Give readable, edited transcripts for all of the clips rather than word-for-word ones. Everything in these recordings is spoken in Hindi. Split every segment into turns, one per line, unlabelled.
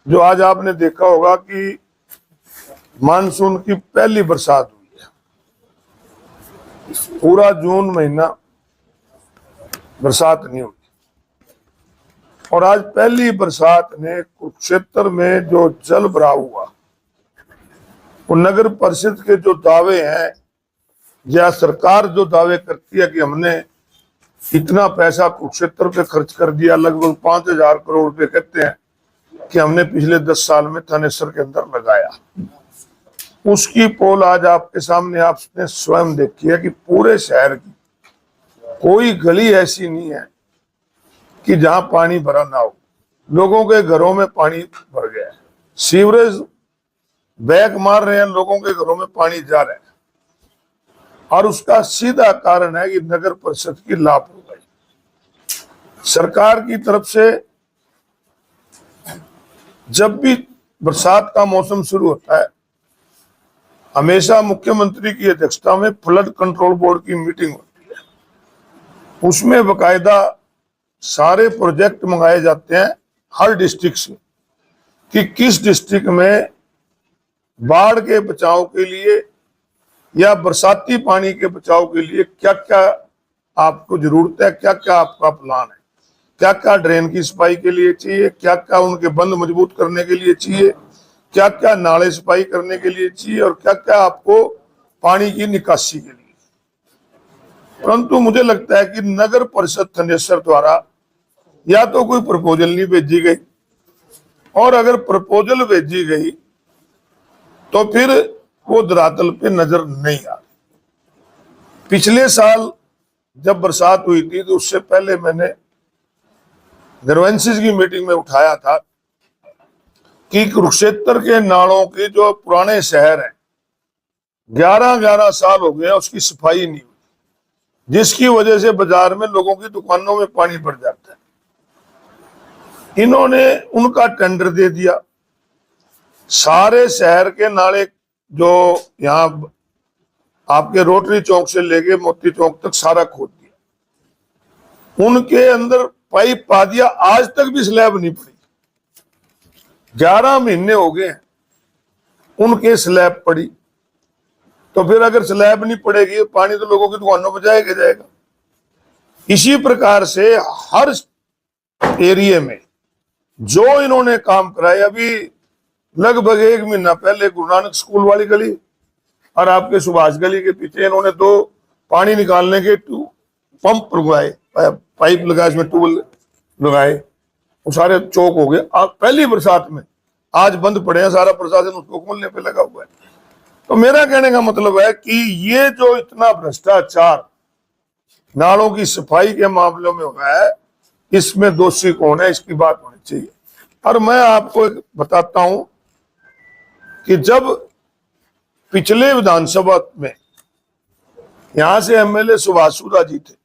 जो आज आपने देखा होगा कि मानसून की पहली बरसात हुई है, पूरा जून महीना बरसात नहीं हुई और आज पहली बरसात ने कुरुक्षेत्र में जो जल भराव हुआ, वो नगर परिषद के जो दावे हैं या सरकार जो दावे करती है कि हमने इतना पैसा कुरुक्षेत्र पे खर्च कर दिया, लगभग 5,000 करोड़ रुपए कहते हैं कि हमने पिछले 10 साल में थानेसर के अंदर लगाया, उसकी पोल आज आपके सामने आपने स्वयं देखी है कि पूरे शहर की कोई गली ऐसी नहीं है कि जहां पानी भरा ना हो। लोगों के घरों में पानी भर गया है, सीवरेज बैग मार रहे हैं, लोगों के घरों में पानी जा रहा है और उसका सीधा कारण है कि नगर परिषद की लापरवाही। सरकार की तरफ से जब भी बरसात का मौसम शुरू होता है, हमेशा मुख्यमंत्री की अध्यक्षता में फ्लड कंट्रोल बोर्ड की मीटिंग होती है। उसमें बकायदा सारे प्रोजेक्ट मंगाए जाते हैं हर डिस्ट्रिक्ट से कि किस डिस्ट्रिक्ट में बाढ़ के बचाव के लिए या बरसाती पानी के बचाव के लिए क्या क्या आपको जरूरत है, क्या क्या आपका प्लान है, क्या क्या ड्रेन की सफाई के लिए चाहिए, क्या क्या उनके बंद मजबूत करने के लिए चाहिए, क्या क्या नाले सफाई करने के लिए चाहिए और क्या क्या आपको पानी की निकासी के लिए। परंतु मुझे लगता है कि नगर परिषद थानेसर द्वारा या तो कोई प्रपोजल नहीं भेजी गई और अगर प्रपोजल भेजी गई तो फिर वो धरातल पे नजर नहीं आ रही। पिछले साल जब बरसात हुई थी तो उससे पहले मैंने ग्रीवेंसेस की मीटिंग में उठाया था कि कुरुक्षेत्र के नालों के जो पुराने शहर हैं 11-11 साल हो गए उसकी सफाई नहीं हुई, जिसकी वजह से बाजार में लोगों की दुकानों में पानी भर जाता है। इन्होंने उनका टेंडर दे दिया, सारे शहर के नाले जो यहाँ आपके रोटरी चौक से लेके मोती चौक तक सारा खोद दिया, उनके अंदर पाइप पा दिया, आज तक भी स्लैब नहीं पड़ी। 11 महीने हो गए उनके स्लैब पड़ी, तो फिर अगर स्लैब नहीं पड़ेगी पानी तो लोगों की दुकानों में जाएगा जाएगा। इसी प्रकार से हर एरिया में जो इन्होंने काम कराया, अभी लगभग 1 महीना पहले गुरु नानक स्कूल वाली गली और आपके सुभाष गली के पीछे इन्होंने 2 पानी निकालने के पंप लगवाए, पाइप लगाए, इसमें ट्यूबवेल लगाए, वो सारे चौक हो गए। अब पहली बरसात में आज बंद पड़े हैं, सारा प्रशासन उसको खोलने पे लगा हुआ है। तो मेरा कहने का मतलब है कि ये जो इतना भ्रष्टाचार नालों की सफाई के मामलों में हो रहा है, इसमें दोषी कौन है, इसकी बात होनी चाहिए। और मैं आपको बताता हूं कि जब पिछले विधानसभा में यहां से एमएलए सुभाष सूदा जी थे,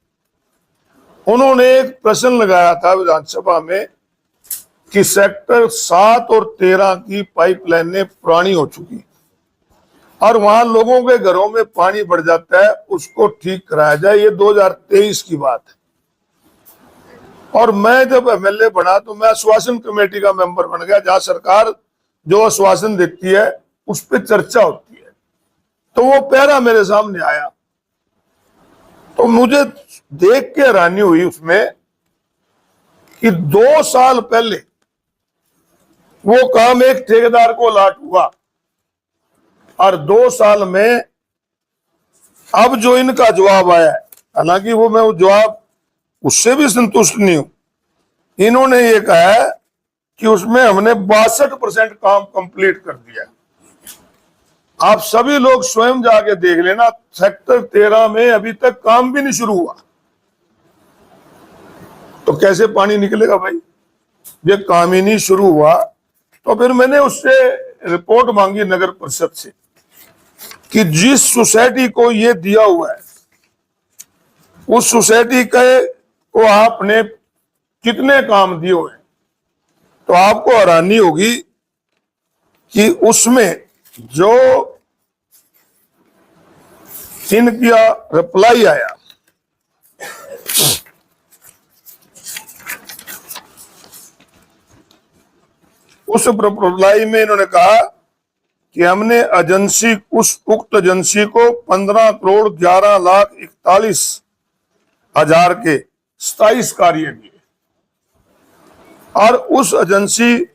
उन्होंने एक प्रश्न लगाया था विधानसभा में कि सेक्टर 7 और 13 की पाइपलाइनें पुरानी हो चुकी और वहां लोगों के घरों में पानी बढ़ जाता है, उसको ठीक कराया जाए। ये 2023 की बात है। और मैं जब एमएलए बना तो मैं आश्वासन कमेटी का मेंबर बन गया, जहां सरकार जो आश्वासन देती है उस पर चर्चा होती है। तो वो पैरा मेरे सामने आया तो मुझे देख के हैरानी हुई उसमें कि 2 साल पहले वो काम एक ठेकेदार को अलॉट हुआ और 2 साल में अब जो इनका जवाब आया है, हालांकि वो मैं वो जवाब उससे भी संतुष्ट नहीं हूं। इन्होंने ये कहा है कि उसमें हमने 62% काम कंप्लीट कर दिया। आप सभी लोग स्वयं जाके देख लेना, सेक्टर 13 में अभी तक काम भी नहीं शुरू हुआ, तो कैसे पानी निकलेगा भाई? ये काम ही नहीं शुरू हुआ। तो फिर मैंने उससे रिपोर्ट मांगी नगर परिषद से कि जिस सोसाइटी को ये दिया हुआ है उस सोसाइटी को आपने कितने काम दिए हुए हैं, तो आपको हैरानी होगी कि उसमें जो इनका रिप्लाई आया, उस रिप्लाई में इन्होंने कहा कि हमने एजेंसी उक्त एजेंसी को 15,11,41,हजार के 27 कार्य दिए, और उस एजेंसी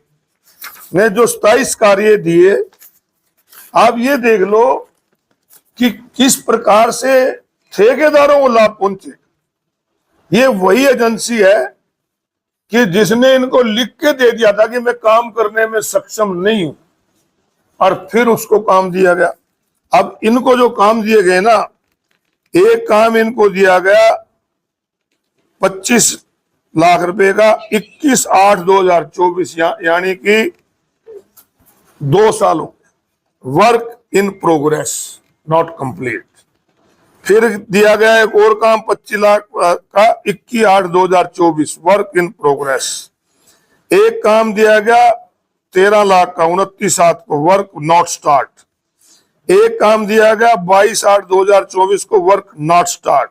ने जो 27 कार्य दिए, आप ये देख लो कि किस प्रकार से ठेकेदारों को लाभ पहुंचे। ये वही एजेंसी है कि जिसने इनको लिख के दे दिया था कि मैं काम करने में सक्षम नहीं हूं, और फिर उसको काम दिया गया। अब इनको जो काम दिए गए ना, एक काम इनको दिया गया 25 लाख रुपए का 21/8/2024, यानी कि 2 सालों, work in progress not complete. फिर दिया गया एक और काम 25 लाख का 21/8/2024, वर्क इन प्रोग्रेस। एक काम दिया गया 13 लाख का 29/7 को, वर्क नॉट स्टार्ट। एक काम दिया गया 22/8/2024 को, वर्क नॉट स्टार्ट।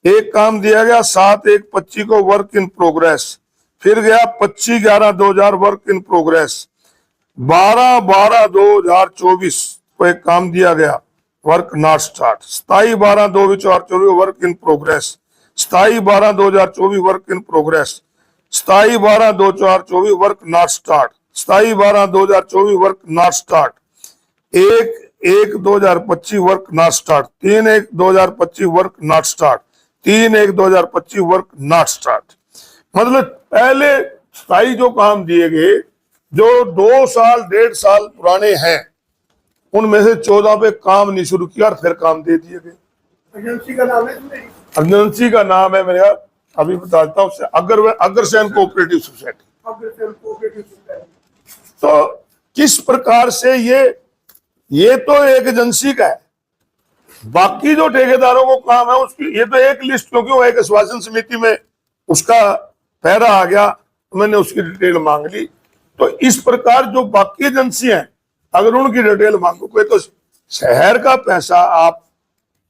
एक काम दिया गया 7/1/25 को, वर्क इन प्रोग्रेस। फिर गया 25/11/2000, वर्क इन प्रोग्रेस। 12/12/2024 को एक काम दिया गया, work not start. 27/12/2024, work in progress. 27/12/2024, work in progress. 27/12/2024, work not start. 27/12/2024, work not start. 1/1/2025, work not start. 3/1/2025, work not start. 3/1/2025, work not start. मतलब पहले 27 जो काम दिए गए, जो 2 साल 1.5 साल पुराने हैं, उनमें से 14 पे काम नहीं शुरू किया और फिर काम दे दिए गए।
एजेंसी का नाम है,
एजेंसी का नाम है मेरा, अभी बताता हूँ, अग्रसेन कोऑपरेटिव सोसाइटी। तो किस प्रकार से ये तो एक एजेंसी का है, बाकी जो ठेकेदारों को काम है उसकी ये तो एक लिस्ट, क्योंकि वो एक आश्वासन समिति में उसका पैरा आ गया, मैंने उसकी डिटेल मांग ली। तो इस प्रकार जो बाकी एजेंसी हैं, अगर उनकी डिटेल मांगोगे तो शहर का पैसा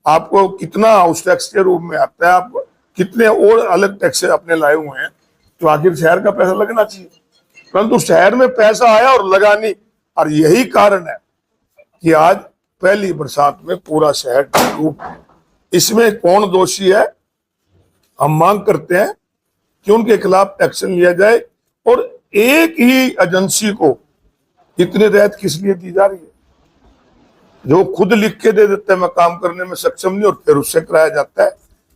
आपको कितना हाउस टैक्स के रूप में आता है, आप कितने और अलग टैक्स अपने लाए हुए हैं, तो आखिर शहर का पैसा लगना चाहिए। परंतु शहर में पैसा आया और लगा नहीं, और यही कारण है कि आज पहली बरसात में पूरा शहर डूब। इसमें कौन दोषी है? हम मांग करते हैं कि उनके खिलाफ एक्शन लिया जाए। और एक ही एजेंसी को इतनी रियायत किस लिए दी जा रही है? जो खुद लिख के दे देते हैं मैं काम करने में सक्षम नहीं, और फिर उससे कराया जाता है।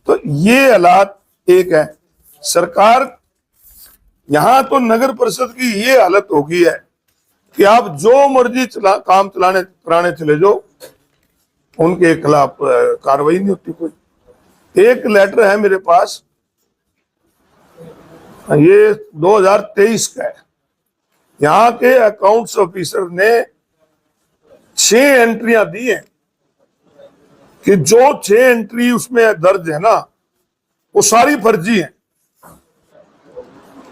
तो ये हालात एक है। सरकार, यहां तो नगर परिषद की ये हालत हो गई है कि आप जो मर्जी काम कराने चले जाओ, उनके खिलाफ कार्रवाई नहीं होती कोई। एक लेटर है मेरे पास, ये 2023 का है। यहाँ के अकाउंट्स ऑफिसर ने 6 एंट्रियां दी हैं कि जो 6 एंट्री उसमें दर्ज है ना, वो सारी फर्जी है,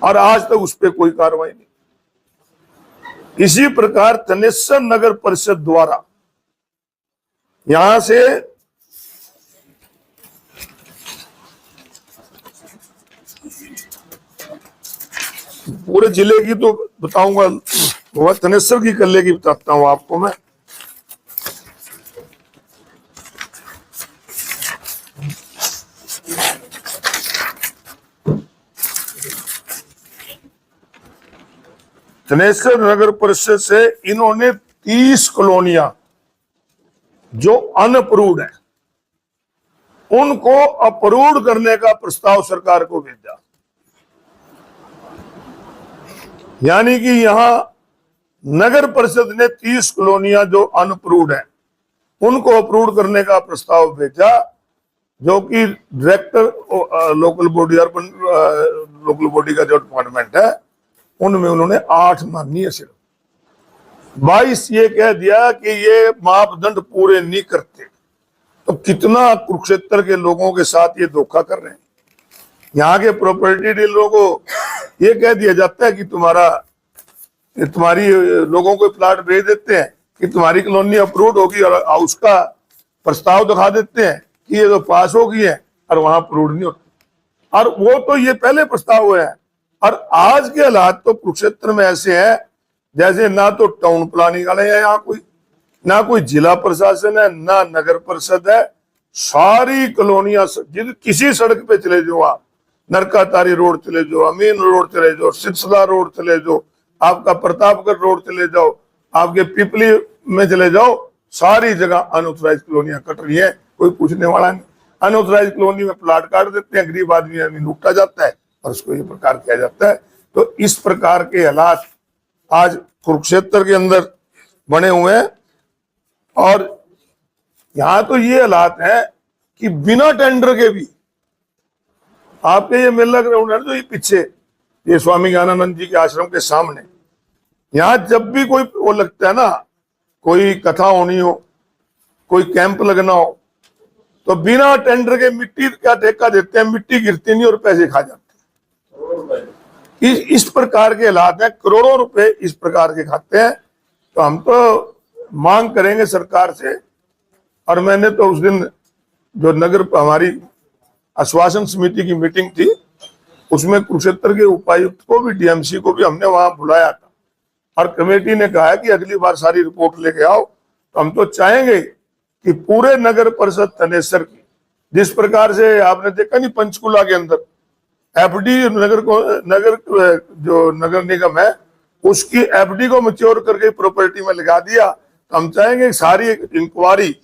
और आज तक उस पर कोई कार्रवाई नहीं। इसी प्रकार तनेसर नगर परिषद द्वारा यहां से पूरे जिले की तो बताऊंगा, वह तनेसर की कल्ले की बताता हूं आपको मैं। तनेसर नगर परिषद से इन्होंने 30 कॉलोनियां जो अनअप्रूव्ड है, उनको अप्रूव करने का प्रस्ताव सरकार को भेजा। यानी कि यहां नगर परिषद ने 30 कॉलोनियां जो अनअप्रूव्ड है, उनको अप्रूव करने का प्रस्ताव भेजा, जो कि director local body, urban local body का जो डिपार्टमेंट है, उनमें उन्होंने 8 मानी है। सिर्फ 22 ये कह दिया कि ये मापदंड पूरे नहीं करते। तो कितना कुरुक्षेत्र के लोगों के साथ ये धोखा कर रहे हैं। यहाँ के प्रॉपर्टी डीलरों को ये कह दिया जाता है कि तुम्हारी लोगों को प्लाट भेज देते हैं कि तुम्हारी कॉलोनी अप्रूव होगी, और उसका प्रस्ताव दिखा देते हैं कि ये तो पास हो गई है, और वहां अप्रूव नहीं होती। और वो तो ये पहले प्रस्ताव हुए हैं। और आज के हालात तो कुरुक्षेत्र में ऐसे हैं जैसे ना तो टाउन प्लानिंग वाले हैं यहाँ कोई, ना कोई जिला प्रशासन है, ना नगर परिषद है। सारी कॉलोनियां किसी सड़क पे चले जाओ आप, नरकातारी रोड चले जाओ, अमीन रोड चले जाओ, सिलसिला रोड चले जाओ, आपका प्रतापगढ़ रोड चले जाओ, आपके पिपली में चले जाओ, सारी जगह अनऑथराइज कॉलोनियां कट रही है, कोई पूछने वाला नहीं। अनऑथराइज कॉलोनी में प्लाट काट देते हैं, गरीब आदमी लूटा जाता है और उसको ये प्रकार किया जाता है। तो इस प्रकार के हालात आज कुरुक्षेत्र के अंदर बने हुए हैं। और यहां तो ये हालात है कि बिना टेंडर के भी आपके ये मेला ग्राउंड है जो ये पीछे ये स्वामी ज्ञानानंद जी के आश्रम के सामने, यहां जब भी कोई वो लगता है ना, कोई कथा होनी हो, कोई कैंप लगना हो, तो बिना टेंडर के मिट्टी का ठेका देते हैं, मिट्टी गिरती नहीं और पैसे खा जाते हैं। इस प्रकार के हालात हैं, करोड़ों रुपए इस प्रकार के खाते हैं। तो हम तो मांग करेंगे सरकार से, और मैंने तो उस दिन जो नगर हमारी आश्वासन समिति की मीटिंग थी उसमें कुरुक्षेत्र के उपायुक्त को भी, डीएमसी को भी हमने वहां बुलाया था, और कमेटी ने कहा है कि अगली बार सारी रिपोर्ट लेके आओ। तो हम तो चाहेंगे कि पूरे नगर परिषद थनेसर की, जिस प्रकार से आपने देखा नहीं पंचकुला के अंदर एफडी नगर जो नगर निगम है उसकी एफडी को मैच्योर करके प्रॉपर्टी में लगा दिया। तो हम चाहेंगे सारी इंक्वायरी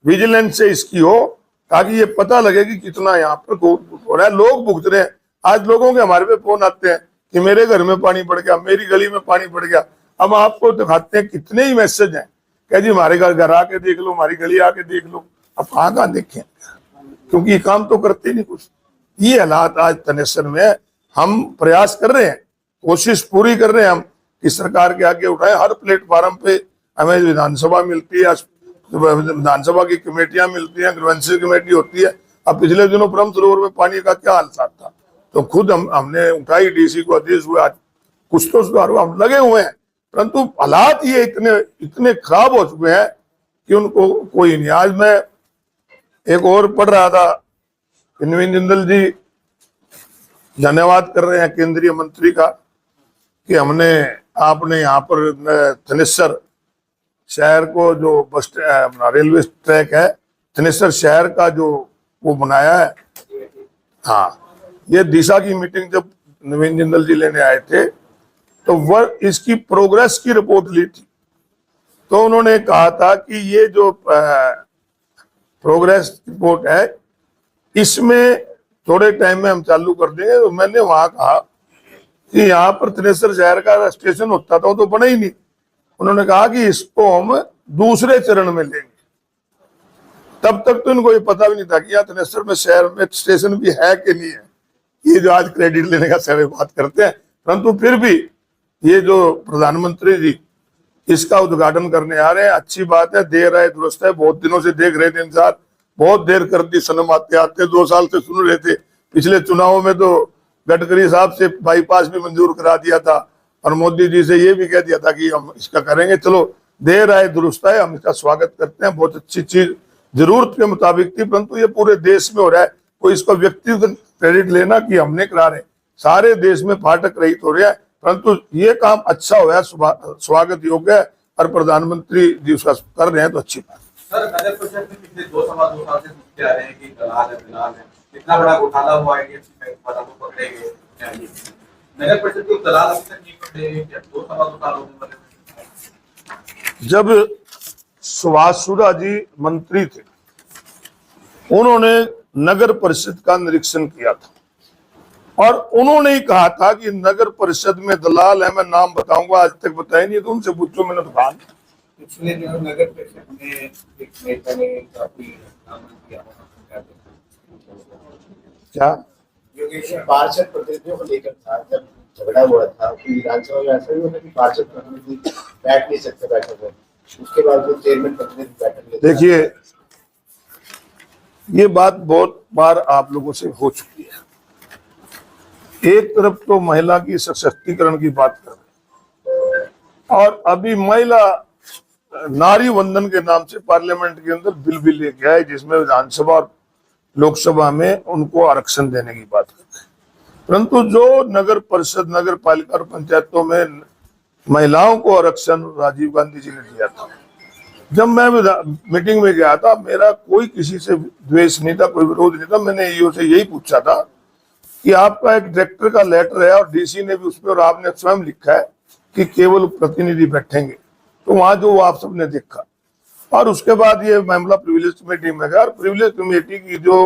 विजिलेंस से इसकी हो, ताकि ये पता लगे कि कितना यहाँ पर हो रहा है, लोग भुगत रहे हैं। आज लोगों के हमारे पे फोन आते हैं कि मेरे घर में पानी पड़ गया, मेरी गली में पानी पड़ गया। अब आपको दिखाते हैं कितने ही मैसेज हैं, कह जी हमारे घर आके देख लो, हमारी गली आके देख लो। अब कहाँ देखें, क्योंकि ये काम तो करते नहीं कुछ। ये हालात आज थनेसर में है। हम प्रयास कर रहे हैं, कोशिश पूरी कर रहे हैं हम कि सरकार के आगे उठाए। हर प्लेटफार्म पे हमें विधानसभा मिलती है, विधानसभा की कमेटियां मिलती हैं, ग्रीवेंसी कमेटी होती है। अब पिछले दिनों ब्रह्म सरोवर में पानी का क्या हालत था, तो खुद हमने उठाई, डीसी को आदेश हुआ, आज कुछ तो सुधार हुआ, हम लगे हुए हैं। परंतु हालात ये इतने खराब हो चुके हैं कि उनको कोई नहीं। आज मैं एक और पढ़ रहा था, नवीन जिंदल जी धन्यवाद कर रहे हैं केंद्रीय मंत्री का कि आपने यहाँ पर थनेसर शहर को जो बस रेलवे ट्रैक है, थनेसर शहर का जो वो बनाया है। हाँ, ये दिशा की मीटिंग जब नवीन जिंदल जी लेने आए थे तो वह इसकी प्रोग्रेस की रिपोर्ट ली थी। तो उन्होंने कहा था कि ये जो प्रोग्रेस रिपोर्ट है इसमें थोड़े टाइम में हम चालू कर देंगे। तो मैंने वहां कहा कि यहाँ पर थनेसर शहर का स्टेशन होता था, वो तो बना ही नहीं। उन्होंने कहा कि इसको हम दूसरे चरण में लेंगे। तब तक तो इनको ये पता भी नहीं था कि यहाँ थनेसर में शहर में स्टेशन भी है कि नहीं है। ये जो आज क्रेडिट लेने का सारे बात करते हैं, परंतु फिर भी ये जो प्रधानमंत्री जी इसका उद्घाटन करने आ रहे हैं, अच्छी बात है, देर है दुरुस्त है। बहुत दिनों से देख रहे थे इंतजार, बहुत देर कर दी, सनम आते आते 2 साल से सुन रहे थे। पिछले चुनावों में तो गडकरी साहब से बाईपास भी मंजूर करा दिया था और मोदी जी से ये भी कह दिया था कि हम इसका करेंगे। चलो देर आए दुरुस्त है, हम इसका स्वागत करते हैं। बहुत अच्छी चीज जरूरत के मुताबिक थी, परंतु ये पूरे देश में हो रहा है। कोई इसको व्यक्तिगत क्रेडिट लेना कि हमने करा रहे, सारे देश में फाटक रहित हो रहा है। परंतु ये काम अच्छा हुआ है, स्वागत योग्य है, और प्रधानमंत्री जी उसका कर रहे हैं तो अच्छी बात।
सर, नगर परिषद में पिछले 2 साल से सुनते आ रहे हैं कि दलाल है, इतना बड़ा घोटाला हुआ है, पकड़े गए। नगर परिषद के दलाल अभी तक नहीं पकड़े गए, 2 साल होने वाले।
जब सुभाषुरा जी मंत्री थे, उन्होंने नगर परिषद का निरीक्षण किया था और उन्होंने ही कहा था कि नगर परिषद में दलाल है। मैं नाम बताऊंगा, आज तक बताया नहीं, तो उनसे पूछो, मैंने तो कहा।
पिछले दिनों नगर परिषद में एक नेता ने काफी आमंत्रण किया,
क्या
योगेश्वर पार्षद प्रतिनिधियों को लेकर था, जब झगड़ा हुआ था कि विधानसभा में ऐसा भी होता कि पार्षद प्रतिनिधि बैठ नहीं सकते बैठक में, उसके बाद जो चेयरमैन प्रतिनिधि बैठक लेते।
देखिए, ये बात बहुत बार आप लोगों से हो चुकी है। एक तरफ तो महिला की सशक्तिकरण की बात कर रहे हैं, और अभी महिला नारी वंदन के नाम से पार्लियामेंट के अंदर बिल भी लेके आए, जिसमें विधानसभा और लोकसभा में उनको आरक्षण देने की बात करते हैं। परंतु जो नगर परिषद, नगर पालिका और पंचायतों में महिलाओं को आरक्षण राजीव गांधी जी ने दिया था। जब मैं मीटिंग में गया था, मेरा कोई किसी से द्वेष नहीं था, कोई विरोध नहीं था। मैंने ईओ से यही पूछा था कि आपका एक डायरेक्टर का लेटर है और डीसी ने भी उस पर और आपने स्वयं लिखा है कि केवल प्रतिनिधि बैठेंगे, तो वहां जो आप सबने देखा। और उसके बाद ये मामला प्रिविलेज कमेटी में गया और प्रिविलेज कमेटी की जो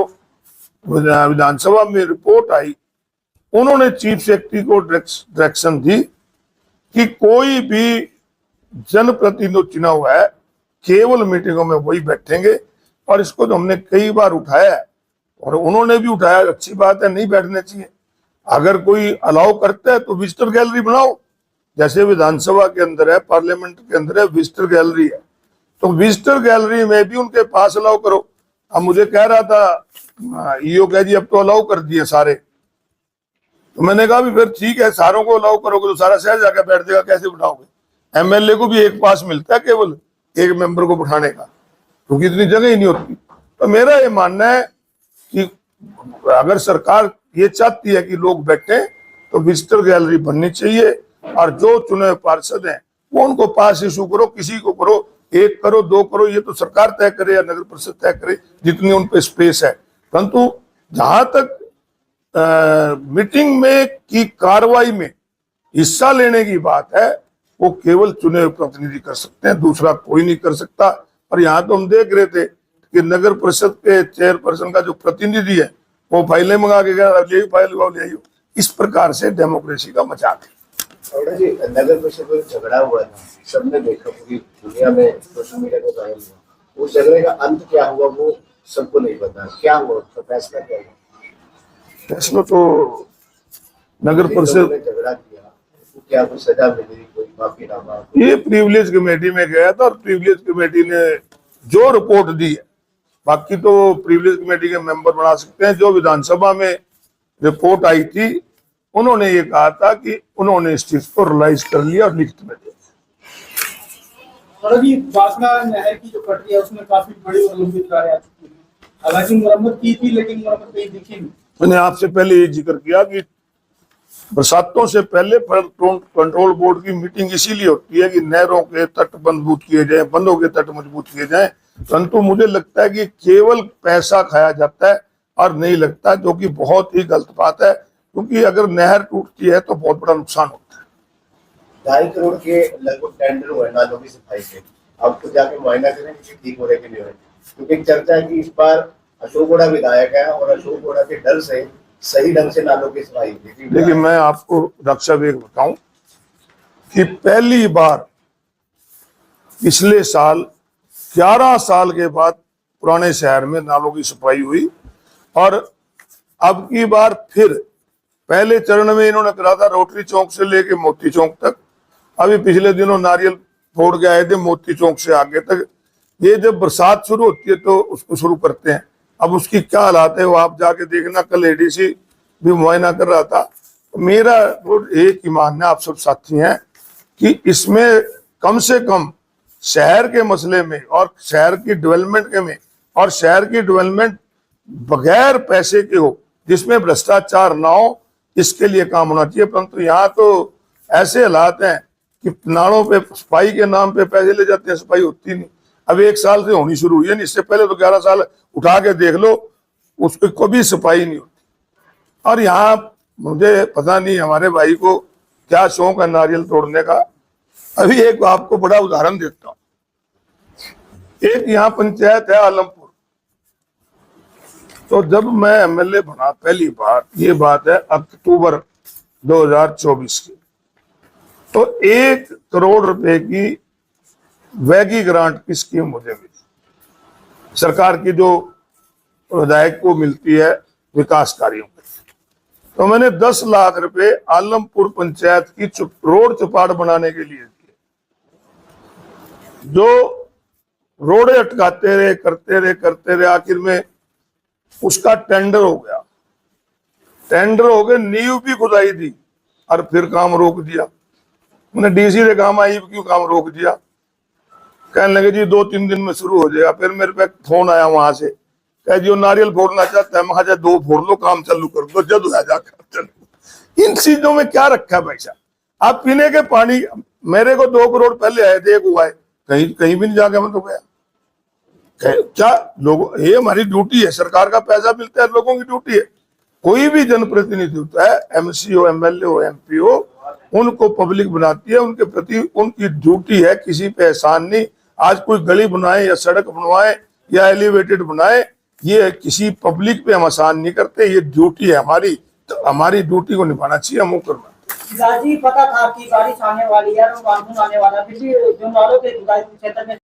विधानसभा में रिपोर्ट आई, उन्होंने चीफ सेक्रेटरी को डायरेक्शन दी कि कोई भी जनप्रतिनिधि चुना हुआ है केवल मीटिंगों में वही बैठेंगे। और इसको तो हमने कई बार उठाया है और उन्होंने भी उठाया, अच्छी बात है, नहीं बैठने चाहिए। अगर कोई अलाउ करता है तो विजिटर गैलरी बनाओ, जैसे विधानसभा के अंदर है, पार्लियामेंट के अंदर है, विजिटर गैलरी है, तो विजिटर गैलरी में भी उनके पास अलाउ करो। अब मुझे कह रहा था ईओ कह जी अब तो अलाउ कर दिए सारे, तो मैंने कहा भी फिर ठीक है, सारों को अलाउ करोगे तो सारा शहर जाकर बैठ जाएगा, कैसे बिठाओगे? एमएलए को भी एक पास मिलता है केवल एक मेंबर को बिठाने का, क्योंकि इतनी जगह ही नहीं होती। तो मेरा ये मानना है कि अगर सरकार ये चाहती है कि लोग बैठे तो विजिटर गैलरी बननी चाहिए और जो चुने पार्षद हैं वो उनको पास इशू करो, किसी को करो, 1 करो 2 करो, ये तो सरकार तय करे या नगर परिषद तय करे जितनी उन पे स्पेस है। परंतु जहां तक मीटिंग में की कार्रवाई में हिस्सा लेने की बात है, वो केवल चुने हुए प्रतिनिधि कर सकते हैं, दूसरा कोई नहीं कर सकता। और यहाँ तो हम देख रहे थे कि नगर परिषद के चेयरपर्सन का जो प्रतिनिधि है वो फाइलें मंगा के गया, ले फाइल ले आइयो। इस प्रकार से डेमोक्रेसी का मजाक है।
जी, नगर परिषद में झगड़ा हुआ था, सबने देखा, पूरी दुनिया में सोशल मीडिया को वायरल हुआ। उस झगड़े का अंत क्या हुआ वो सबको नहीं पता, क्या हुआ, उसका फैसला क्या हुआ?
फैसला तो नगर परिषद
झगड़ा किया, तो क्या कोई सजा मिली, कोई माफीनामा?
ये प्रिविलेज कमेटी में गया था और प्रिविलेज कमेटी ने जो रिपोर्ट दी है, बाकी तो प्रिविलेज कमेटी के मेंबर बना सकते हैं। जो विधानसभा में रिपोर्ट आई थी, उन्होंने ये कहा था कि उन्होंने इस चीज को रियलाइज कर लिया और लिखित में दिया।
और अभी बासना नहर की जो पटरी है उसमें काफी बड़ी और लंबी दरारें आ चुकी हैं। हालांकि मरम्मत की थी लेकिन मरम्मत कहीं दिखी नहीं।
मैंने आपसे पहले ये जिक्र किया कि बरसातों से पहले कंट्रोल बोर्ड की मीटिंग इसीलिए होती है कि नहरों के तट मजबूत किए जाए, बंदों के तट मजबूत किए जाए। परंतु मुझे लगता है कि केवल पैसा खाया जाता है और नहीं लगता, जो कि बहुत ही गलत बात है, क्योंकि अगर नहर टूटती है तो बहुत बड़ा नुकसान होता है।
2.5 करोड़ के लगभग टेंडर हुए नालों की सफाई के, अब तो जाके मुआयना करें कि ठीक हो रहे कि नहीं हो रहे, क्योंकि चर्चा है कि इस बार अशोक गोड़ा विधायक है और अशोक गोड़ा के डर से सही ढंग से नालों की सफाई हुई।
लेकिन मैं आपको रक्षा वेग बताऊं कि पहली बार पिछले साल 11 साल के बाद पुराने शहर में नालों की सफाई हुई और अब की बार फिर पहले चरण में इन्होंने करा था रोटरी चौक से लेके मोती चौक तक। अभी पिछले दिनों नारियल फोड़ के आए थे मोती चौक से आगे तक। ये जब बरसात शुरू होती है तो उसको शुरू करते हैं। अब उसकी क्या हालात है वो आप जाके देखना। कल एडीसी भी मुआयना कर रहा था। मेरा वो एक ही मानना, आप सब साथी हैं, कि इसमें कम से कम शहर के मसले में और शहर की डेवलपमेंट के में और शहर की डेवलपमेंट बगैर पैसे के हो, जिसमें भ्रष्टाचार ना हो, इसके लिए काम होना चाहिए। परंतु यहाँ तो ऐसे हालात हैं कि नालों पे सफाई के नाम पे पैसे ले जाते हैं, सफाई होती नहीं। अब 1 साल से होनी शुरू हुई है, इससे पहले तो 11 साल उठा के देख लो, उसको कभी सफाई नहीं होती। और यहाँ मुझे पता नहीं हमारे भाई को क्या शौक है नारियल तोड़ने का। अभी एक आपको बड़ा उदाहरण देता हूँ। एक यहाँ पंचायत है आलमपुर, तो जब मैं एमएलए बना पहली बार, ये बात है अक्टूबर 2024 की, तो 1 करोड़ रुपए की वैगी ग्रांट की स्कीम मुझे मिली सरकार की, जो विधायक को मिलती है विकास कार्यों में। तो मैंने 10 लाख रुपए आलमपुर पंचायत की रोड चौपाट बनाने के लिए दिए। जो रोडे अटकाते रहे, करते रहे, आखिर में उसका टेंडर हो गया। टेंडर हो गए, नींव भी खुदाई दी और फिर काम रोक दिया। मैंने डीसी से काम आई क्यों काम रोक दिया? कहने लगे जी 2-3 दिन में शुरू हो जाएगा। फिर मेरे पे फोन आया वहां से, कह जी नारियल फोड़ना चाहता है, मैं 2 फोड़ लो, काम चालू कर दो, जद हो जाकर चलो। इन चीजों में क्या रखा है भाई साहब? आप पीने के पानी, मेरे को 2 करोड़ पहले आए थे, एक हुआ है, कहीं कहीं भी नहीं जाके मैं तो गया। क्या लोगों, ये हमारी ड्यूटी है, सरकार का पैसा मिलता है, लोगों की ड्यूटी है। कोई भी जनप्रतिनिधि होता है, एमसी हो, एमएलए हो, एमपी हो, उनको पब्लिक बनाती है, उनके प्रति उनकी ड्यूटी है, किसी पे एहसान नहीं। आज कोई गली बनाए या सड़क बनवाए या एलिवेटेड बनाए, ये किसी पब्लिक पे हम एहसान नहीं करते, ये ड्यूटी है हमारी, तो हमारी ड्यूटी को निभाना चाहिए, हम वो करना।
जी पता था कि बारिश आने वाली है और मानसून आने वाला है, फिर भी जो नालों के क्षेत्र में